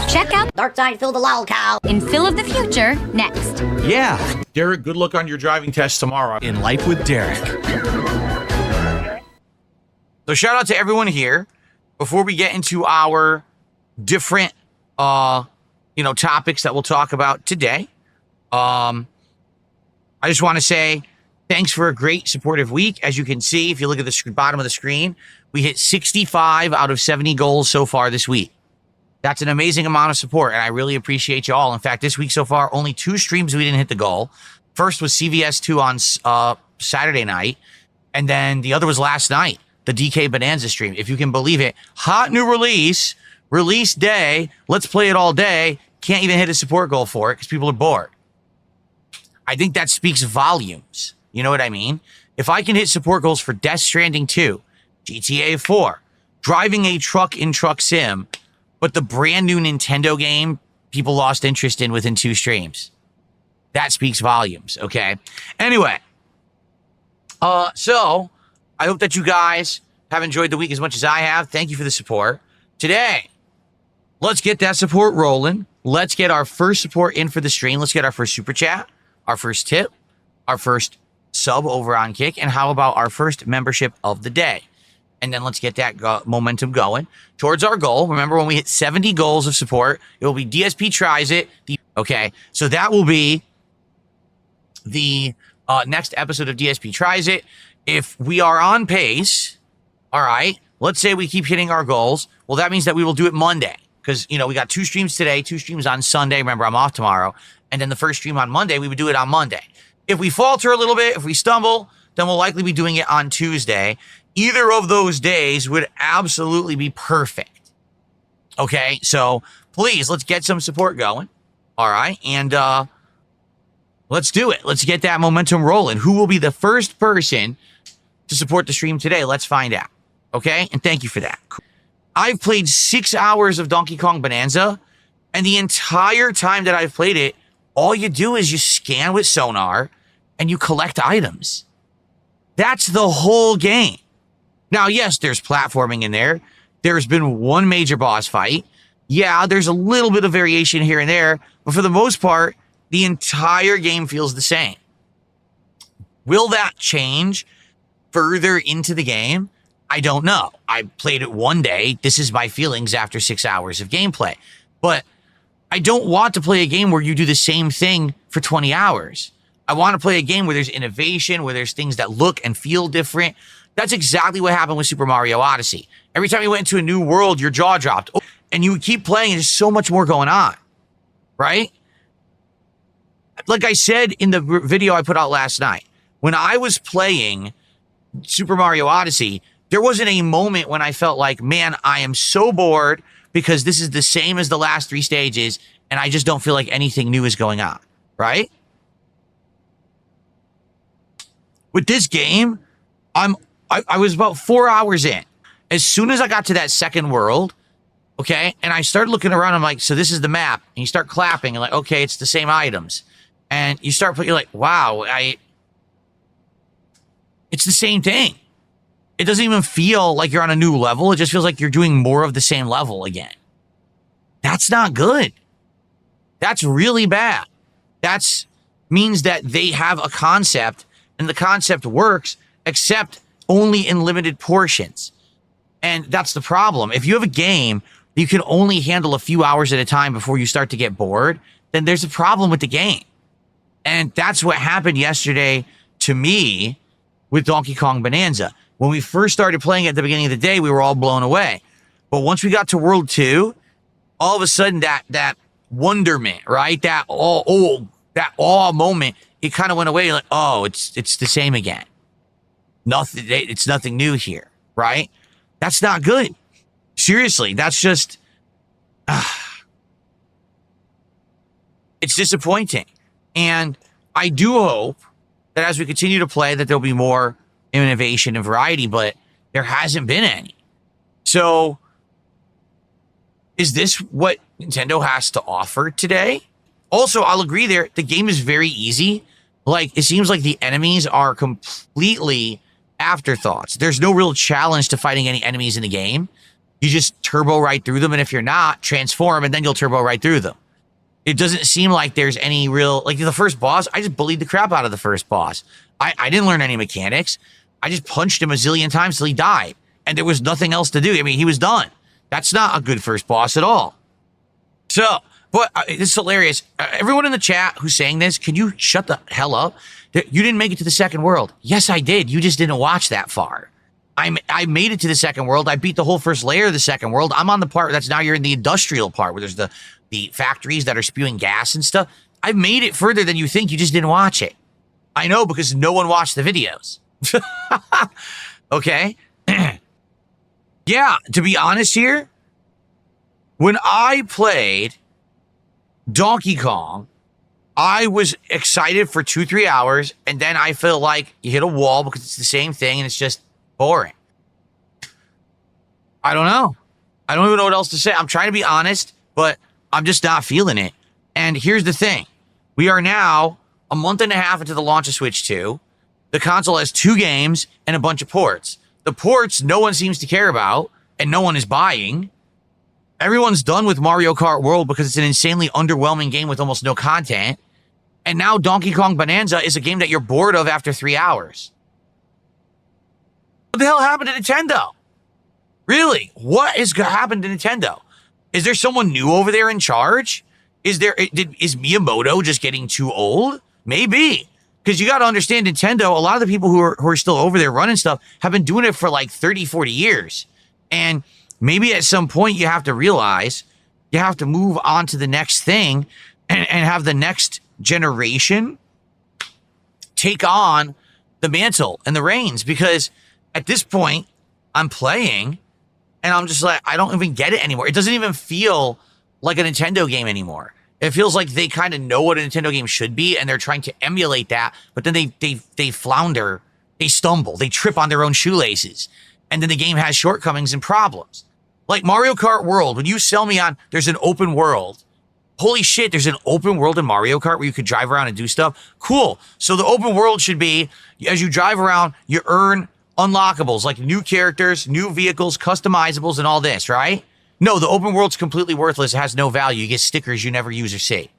Check out Darksydephil the Lolcow in Phil of the Future next. Yeah. Derek, good luck on your driving test tomorrow. In Life with Derek. So shout out to everyone here. Before we get into our different, topics that we'll talk about today, I just want to say thanks for a great supportive week. As you can see, if you look at the bottom of the screen, we hit 65 out of 70 goals so far this week. That's an amazing amount of support, and I really appreciate you all. In fact, this week so far, only 2 streams we didn't hit the goal. First was CVS2 on Saturday night, and then the other was last night, the DK Bananza stream. If you can believe it, hot new release day, let's play it all day, can't even hit a support goal for it because people are bored. I think that speaks volumes. You know what I mean? If I can hit support goals for Death Stranding 2, GTA 4, driving a truck in Truck Sim, but the brand new Nintendo game, people lost interest in within 2 streams. That speaks volumes, okay? Anyway, so I hope that you guys have enjoyed the week as much as I have. Thank you for the support. Today, let's get that support rolling. Let's get our first support in for the stream. Let's get our first super chat, our first tip, our first sub over on Kick, and how about our first membership of the day? And then let's get that momentum going towards our goal. Remember, when we hit 70 goals of support, it will be DSP tries it. Okay, so that will be the next episode of DSP tries it. If we are on pace, all right, let's say we keep hitting our goals. Well, that means that we will do it Monday because, we got 2 streams today, 2 streams on Sunday. Remember, I'm off tomorrow. And then the first stream on Monday, we would do it on Monday. If we falter a little bit, if we stumble, then we'll likely be doing it on Tuesday. Either of those days would absolutely be perfect. Okay, so please, let's get some support going. All right, and let's do it. Let's get that momentum rolling. Who will be the first person to support the stream today? Let's find out. Okay, and thank you for that. I've played 6 hours of Donkey Kong Bonanza, and the entire time that I've played it, all you do is you scan with sonar and you collect items. That's the whole game. Now, yes, there's platforming in there. There's been 1 major boss fight. Yeah, there's a little bit of variation here and there, but for the most part, the entire game feels the same. Will that change further into the game? I don't know. I played it 1 day. This is my feelings after 6 hours of gameplay. But I don't want to play a game where you do the same thing for 20 hours. I want to play a game where there's innovation, where there's things that look and feel different. That's exactly what happened with Super Mario Odyssey. Every time you went into a new world, your jaw dropped. And you would keep playing, and there's so much more going on, right? Like I said in the video I put out last night, when I was playing Super Mario Odyssey, there wasn't a moment when I felt like, man, I am so bored because this is the same as the last 3 stages, and I just don't feel like anything new is going on, right? With this game, I was about 4 hours in. As soon as I got to that second world, okay, and I started looking around, I'm like, so this is the map. And you start clapping, and like, okay, it's the same items. And you start putting, you're like, wow, it's the same thing. It doesn't even feel like you're on a new level. It just feels like you're doing more of the same level again. That's not good. That's really bad. That means that they have a concept, and the concept works, except only in limited portions. And that's the problem. If you have a game that you can only handle a few hours at a time before you start to get bored, then there's a problem with the game. And that's what happened yesterday to me with Donkey Kong Bonanza. When we first started playing at the beginning of the day, we were all blown away. But once we got to World 2, all of a sudden that wonderment, right? That awe moment, it kind of went away. Like, oh, it's the same again. It's nothing new here, right? That's not good. Seriously, that's just, it's disappointing. And I do hope that as we continue to play that there'll be more innovation and variety, but there hasn't been any. So is this what Nintendo has to offer today? Also, I'll agree there, the game is very easy. Like, it seems like the enemies are completely afterthoughts. There's no real challenge to fighting any enemies in the game. You just turbo right through them, and if you're not, transform, and then you'll turbo right through them. It doesn't seem like there's any real, like the first boss, I just bullied the crap out of the first boss. I didn't learn any mechanics. I just punched him a zillion times till he died, and there was nothing else to do. I mean, he was done. That's not a good first boss at all. So, but this is hilarious. Everyone in the chat who's saying this, can you shut the hell up? You didn't make it to the second world. Yes, I did. You just didn't watch that far. I made it to the second world. I beat the whole first layer of the second world. I'm on the part that's now you're in the industrial part where there's the factories that are spewing gas and stuff. I've made it further than you think. You just didn't watch it. I know because no one watched the videos. Okay. Yeah, to be honest here, when I played Donkey Kong, I was excited for 2-3 hours, and then I feel like you hit a wall because it's the same thing and it's just boring. I don't know. I don't even know what else to say. I'm trying to be honest, but I'm just not feeling it. And here's the thing. We are now a month and a half into the launch of Switch 2. The console has 2 games and a bunch of ports. The ports no one seems to care about, and no one is buying. Everyone's done with Mario Kart World because it's an insanely underwhelming game with almost no content. And now Donkey Kong Bonanza is a game that you're bored of after 3 hours. What the hell happened to Nintendo? Really? What has happened to Nintendo? Is there someone new over there in charge? Is Miyamoto just getting too old? Maybe. Because you got to understand Nintendo, a lot of the people who are still over there running stuff have been doing it for like 30, 40 years. And maybe at some point you have to realize you have to move on to the next thing and have the next generation take on the mantle and the reins. Because at this point, I'm playing and I'm just like, I don't even get it anymore. It doesn't even feel like a Nintendo game anymore. It feels like they kind of know what a Nintendo game should be and they're trying to emulate that, but then they flounder, they stumble, they trip on their own shoelaces. And then the game has shortcomings and problems. Like Mario Kart World, when you sell me on there's an open world, holy shit, there's an open world in Mario Kart where you could drive around and do stuff. Cool. So the open world should be, as you drive around, you earn unlockables like new characters, new vehicles, customizables, and all this, right? No, the open world's completely worthless. It has no value. You get stickers you never use or see.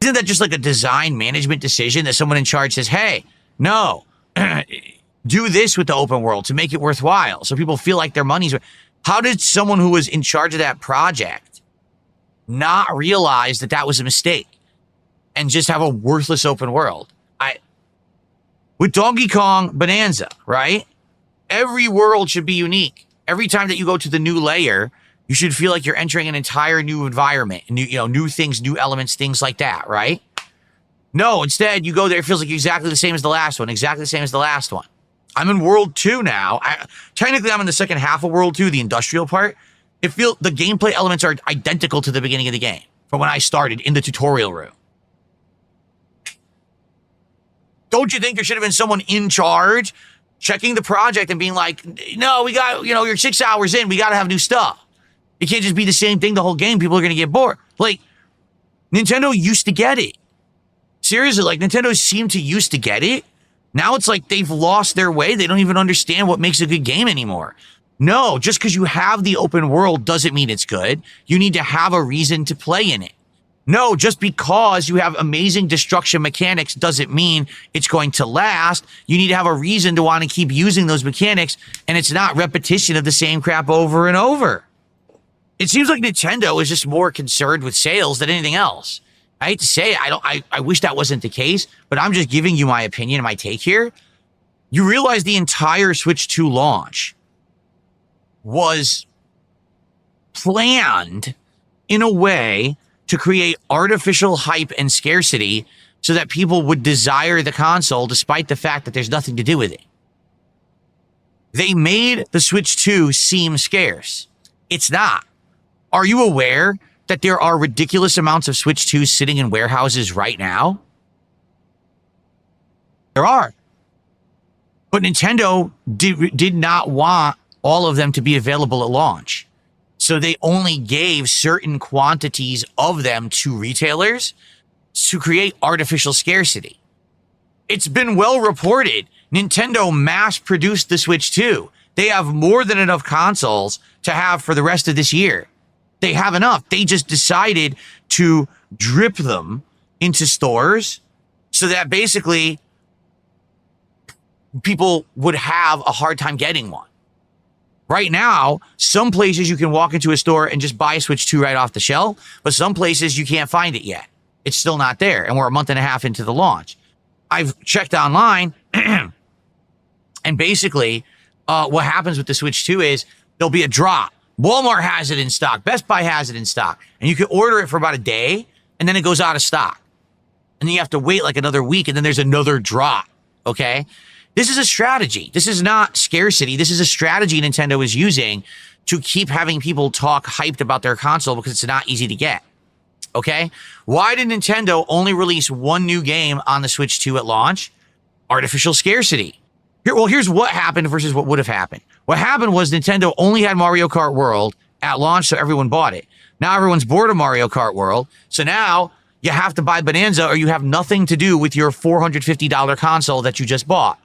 Isn't that just like a design management decision that someone in charge says, hey, no, do this with the open world to make it worthwhile so people feel like their money's worth. How did someone who was in charge of that project not realize that that was a mistake and just have a worthless open world? With Donkey Kong Bonanza, right? Every world should be unique. Every time that you go to the new layer, you should feel like you're entering an entire new environment, new things, new elements, things like that, right? No, instead, you go there, it feels like exactly the same as the last one, exactly the same as the last one. I'm in World 2 now. Technically, I'm in the second half of World 2, the industrial part. The gameplay elements are identical to the beginning of the game from when I started in the tutorial room. Don't you think there should have been someone in charge checking the project and being like, no, we got, you're 6 hours in, we got to have new stuff. It can't just be the same thing the whole game. People are going to get bored. Like, Nintendo used to get it. Seriously, like, Nintendo seemed to used to get it. Now it's like they've lost their way. They don't even understand what makes a good game anymore. No, just because you have the open world doesn't mean it's good. You need to have a reason to play in it. No, just because you have amazing destruction mechanics doesn't mean it's going to last. You need to have a reason to want to keep using those mechanics, and it's not repetition of the same crap over and over. It seems like Nintendo is just more concerned with sales than anything else. I hate to say it, I wish that wasn't the case, but I'm just giving you my opinion and my take here. You realize the entire Switch 2 launch was planned in a way to create artificial hype and scarcity so that people would desire the console despite the fact that there's nothing to do with it. They made the Switch 2 seem scarce. It's not. Are you aware that there are ridiculous amounts of Switch 2s sitting in warehouses right now? There are. But Nintendo did not want all of them to be available at launch. So they only gave certain quantities of them to retailers to create artificial scarcity. It's been well reported. Nintendo mass produced the Switch 2. They have more than enough consoles to have for the rest of this year. They have enough. They just decided to drip them into stores so that basically people would have a hard time getting one. Right now, some places you can walk into a store and just buy a Switch 2 right off the shelf, but some places you can't find it yet. It's still not there, and we're a month and a half into the launch. I've checked online, and basically, what happens with the Switch 2 is there'll be a drop. Walmart has it in stock. Best Buy has it in stock. And you can order it for about a day, and then it goes out of stock. And then you have to wait like another week, and then there's another drop, okay? This is a strategy. This is not scarcity. This is a strategy Nintendo is using to keep having people talk hyped about their console because it's not easy to get. Okay? Why did Nintendo only release one new game on the Switch 2 at launch? Artificial scarcity. Here's what happened versus what would have happened. What happened was Nintendo only had Mario Kart World at launch, so everyone bought it. Now everyone's bored of Mario Kart World, so now you have to buy Bananza or you have nothing to do with your $450 console that you just bought.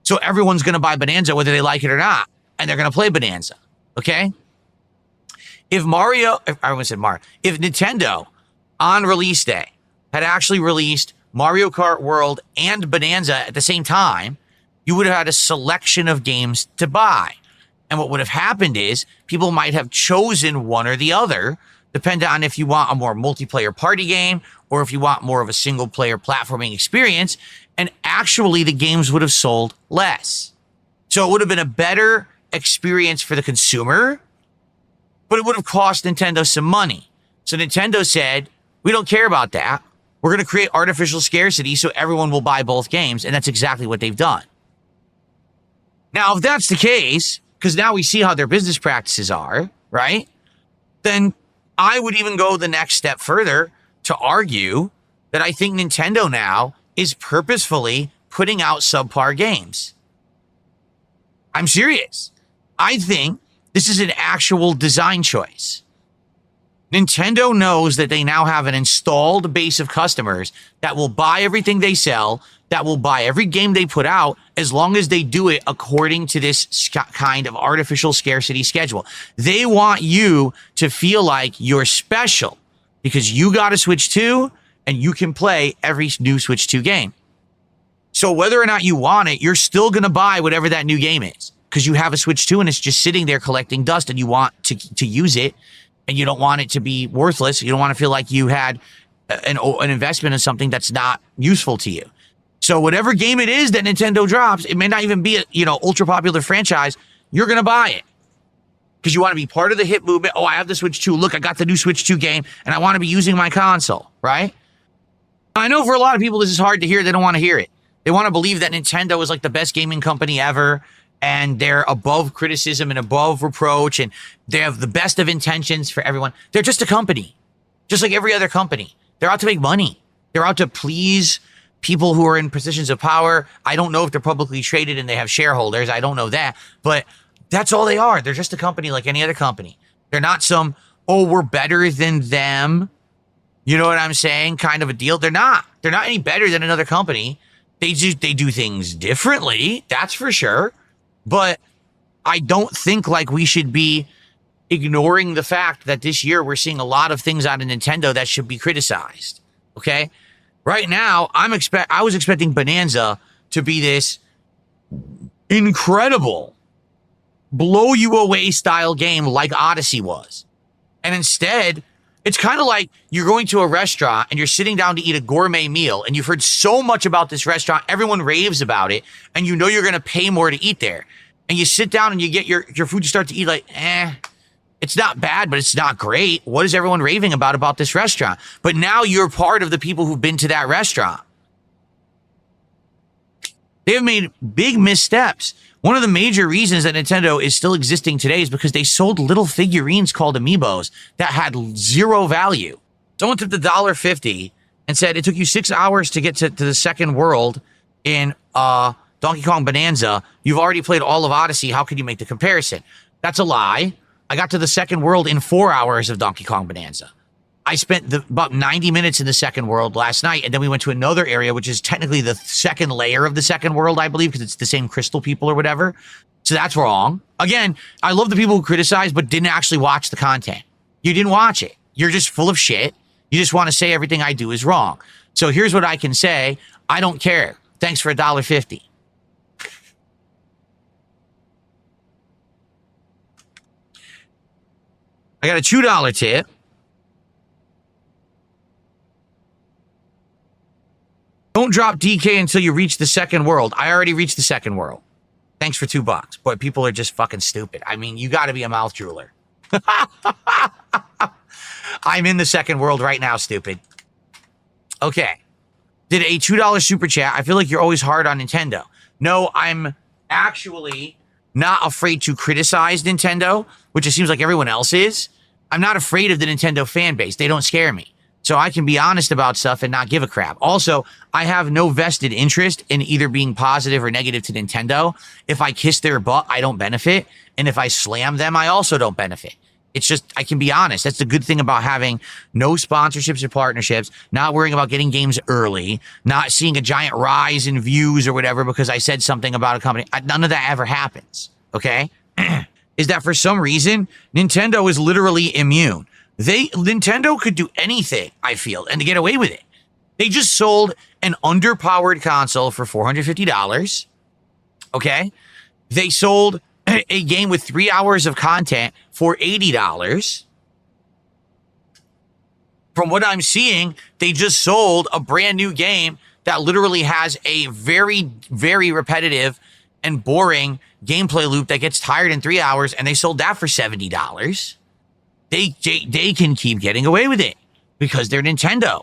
So everyone's going to buy Bananza whether they like it or not, and they're going to play Bananza, okay? If Nintendo on release day had actually released Mario Kart World and Bananza at the same time, you would have had a selection of games to buy. And what would have happened is people might have chosen one or the other, depending on if you want a more multiplayer party game or if you want more of a single player platforming experience. And actually the games would have sold less. So it would have been a better experience for the consumer, but it would have cost Nintendo some money. So Nintendo said, we don't care about that. We're going to create artificial scarcity so everyone will buy both games. And that's exactly what they've done. Now, if that's the case, because now we see how their business practices are, right? Then I would even go the next step further to argue that I think Nintendo now is purposefully putting out subpar games. I'm serious. I think this is an actual design choice. Nintendo knows that they now have an installed base of customers that will buy everything they sell, that will buy every game they put out, as long as they do it according to this kind of artificial scarcity schedule. They want you to feel like you're special because you got a Switch 2 and you can play every new Switch 2 game. So whether or not you want it, you're still going to buy whatever that new game is because you have a Switch 2 and it's just sitting there collecting dust and you want to use it and you don't want it to be worthless. You don't want to feel like you had an investment in something that's not useful to you. So whatever game it is that Nintendo drops, it may not even be a, ultra popular franchise. You're going to buy it because you want to be part of the hit movement. Oh, I have the Switch 2. Look, I got the new Switch 2 game and I want to be using my console, right? I know for a lot of people, this is hard to hear. They don't want to hear it. They want to believe that Nintendo is like the best gaming company ever and they're above criticism and above reproach and they have the best of intentions for everyone. They're just a company, just like every other company. They're out to make money. They're out to please people who are in positions of power. I don't know if they're publicly traded and they have shareholders. I don't know that, but that's all they are. They're just a company like any other company. They're not some, oh, we're better than them. You know what I'm saying? Kind of a deal. They're not any better than another company. They do things differently. That's for sure. But I don't think like we should be ignoring the fact that this year we're seeing a lot of things out of Nintendo that should be criticized. Okay. Right now, I was expecting Bananza to be this incredible, blow you away style game like Odyssey was. And instead, it's kind of like you're going to a restaurant and you're sitting down to eat a gourmet meal and you've heard so much about this restaurant, everyone raves about it, and you know you're going to pay more to eat there. And you sit down and you get your food, you start to eat like, it's not bad, but it's not great. What is everyone raving about this restaurant? But now you're part of the people who've been to that restaurant. They have made big missteps. One of the major reasons that Nintendo is still existing today is because they sold little figurines called amiibos that had zero value. Someone took the $1.50 and said it took you 6 hours to get to the second world in Donkey Kong Bananza. You've already played all of Odyssey. How could you make the comparison? That's a lie. I got to the second world in 4 hours of Donkey Kong Bananza. I spent about 90 minutes in the second world last night, and then we went to another area, which is technically the second layer of the second world, I believe, because it's the same crystal people or whatever. So that's wrong. Again, I love the people who criticize but didn't actually watch the content. You didn't watch it. You're just full of shit. You just want to say everything I do is wrong. So here's what I can say. I don't care. Thanks for $1.50. I got a $2 tip. Don't drop DK until you reach the second world. I already reached the second world. Thanks for $2. But people are just fucking stupid. I mean, you got to be a mouth drooler. I'm in the second world right now, stupid. Okay. Did a $2 super chat. I feel like you're always hard on Nintendo. No, I'm actually not afraid to criticize Nintendo, which it seems like everyone else is. I'm not afraid of the Nintendo fan base. They don't scare me. So I can be honest about stuff and not give a crap. Also, I have no vested interest in either being positive or negative to Nintendo. If I kiss their butt, I don't benefit. And if I slam them, I also don't benefit. It's just, I can be honest. That's the good thing about having no sponsorships or partnerships, not worrying about getting games early, not seeing a giant rise in views or whatever because I said something about a company. None of that ever happens, okay? Is that for some reason, Nintendo is literally immune. Nintendo could do anything, I feel, and to get away with it. They just sold an underpowered console for $450, okay? They sold a game with 3 hours of content for $80. From what I'm seeing, they just sold a brand new game that literally has a very, very repetitive and boring gameplay loop that gets tired in 3 hours, and they sold that for $70. They can keep getting away with it because they're Nintendo.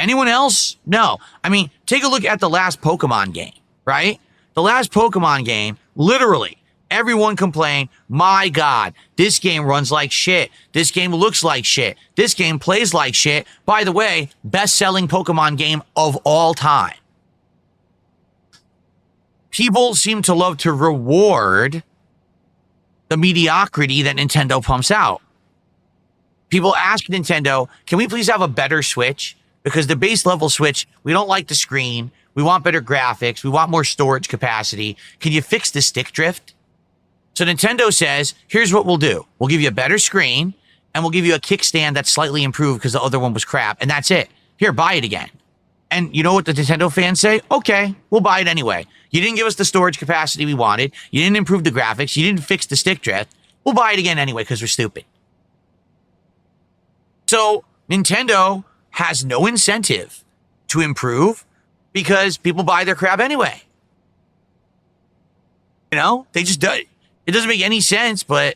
Anyone else? No. I mean, take a look at the last Pokemon game, right? The last Pokemon game, literally, everyone complained, my God, this game runs like shit. This game looks like shit. This game plays like shit. By the way, best-selling Pokemon game of all time. People seem to love to reward the mediocrity that Nintendo pumps out. People ask Nintendo, can we please have a better Switch? Because the base level Switch, we don't like the screen. We want better graphics. We want more storage capacity. Can you fix the stick drift? So Nintendo says, here's what we'll do. We'll give you a better screen, and we'll give you a kickstand that's slightly improved because the other one was crap, and that's it. Here, buy it again. And you know what the Nintendo fans say? Okay, we'll buy it anyway. You didn't give us the storage capacity we wanted. You didn't improve the graphics. You didn't fix the stick drift. We'll buy it again anyway because we're stupid. So Nintendo has no incentive to improve because people buy their crap anyway. You know, they just do it. It doesn't make any sense, but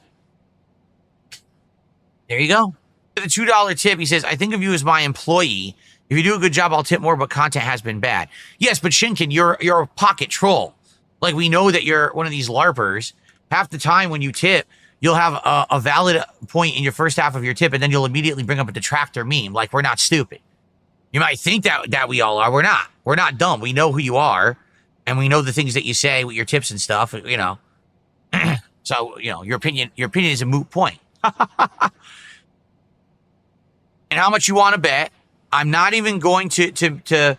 there you go. The $2 tip, he says, I think of you as my employee. If you do a good job, I'll tip more, but content has been bad. Yes, but Shinken, you're a pocket troll. Like, we know that you're one of these LARPers. Half the time when you tip, you'll have a valid point in your first half of your tip, and then you'll immediately bring up a detractor meme. Like, we're not stupid. You might think that we all are. We're not. We're not dumb. We know who you are, and we know the things that you say with your tips and stuff, you know. So, you know, your opinion is a moot point. And how much you want to bet? I'm not even going to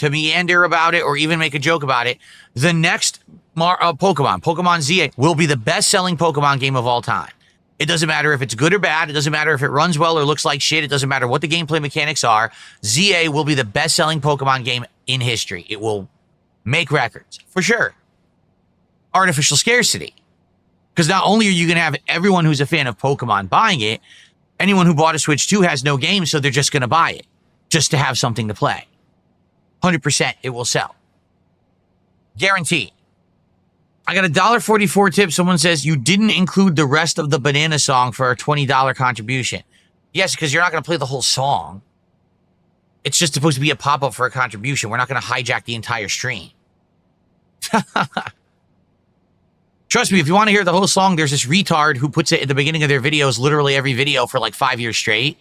meander about it or even make a joke about it. The next Pokemon ZA, will be the best-selling Pokemon game of all time. It doesn't matter if it's good or bad. It doesn't matter if it runs well or looks like shit. It doesn't matter what the gameplay mechanics are. ZA will be the best-selling Pokemon game in history. It will make records, for sure. Artificial scarcity. Because not only are you going to have everyone who's a fan of Pokemon buying it, anyone who bought a Switch 2 has no game, so they're just going to buy it. Just to have something to play. 100% it will sell. Guaranteed. I got a $1.44 tip. Someone says, you didn't include the rest of the Banana song for a $20 contribution. Yes, because you're not going to play the whole song. It's just supposed to be a pop-up for a contribution. We're not going to hijack the entire stream. Trust me, if you want to hear the whole song, there's this retard who puts it at the beginning of their videos, literally every video for like 5 years straight.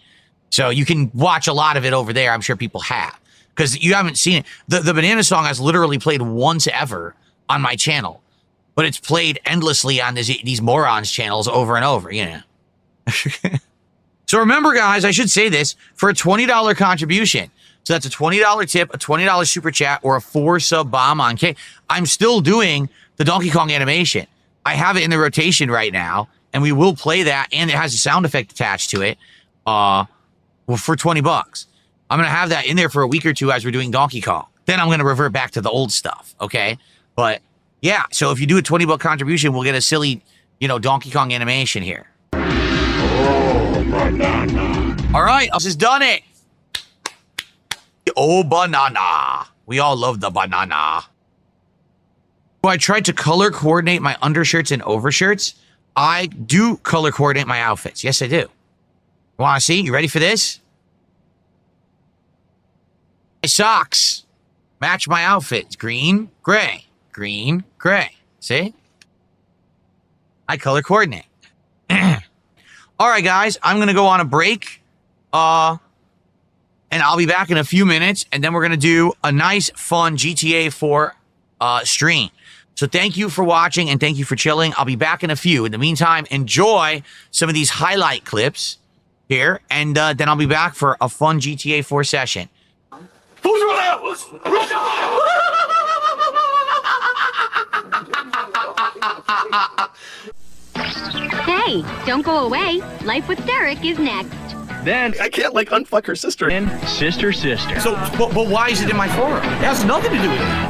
So you can watch a lot of it over there. I'm sure people have. Because you haven't seen it. The Banana song has literally played once ever on my channel. But it's played endlessly on these morons' channels over and over, you know. So remember, guys, I should say this, for a $20 contribution, so that's a $20 tip, a $20 super chat, or a 4-sub bomb on K, I'm still doing the Donkey Kong animation. I have it in the rotation right now, and we will play that, and it has a sound effect attached to it for 20 bucks. I'm going to have that in there for a week or two as we're doing Donkey Kong. Then I'm going to revert back to the old stuff, okay? But, yeah, so if you do a 20-buck contribution, we'll get a silly, Donkey Kong animation here. All right, us has done it. Oh, banana. We all love the banana. So I tried to color coordinate my undershirts and overshirts. I do color coordinate my outfits. Yes, I do. Want to see? You ready for this? My socks match my outfits. Green, gray. Green, gray. See? I color coordinate. All right, guys, I'm going to go on a break. And I'll be back in a few minutes. And then we're going to do a nice, fun GTA 4 stream. So thank you for watching and thank you for chilling. I'll be back in a few. In the meantime, enjoy some of these highlight clips here. And then I'll be back for a fun GTA 4 session. Hey, don't go away. Life with Derek is next. Then I can't unfuck her sister. And sister. So, but why is it in my forum? It has nothing to do with it.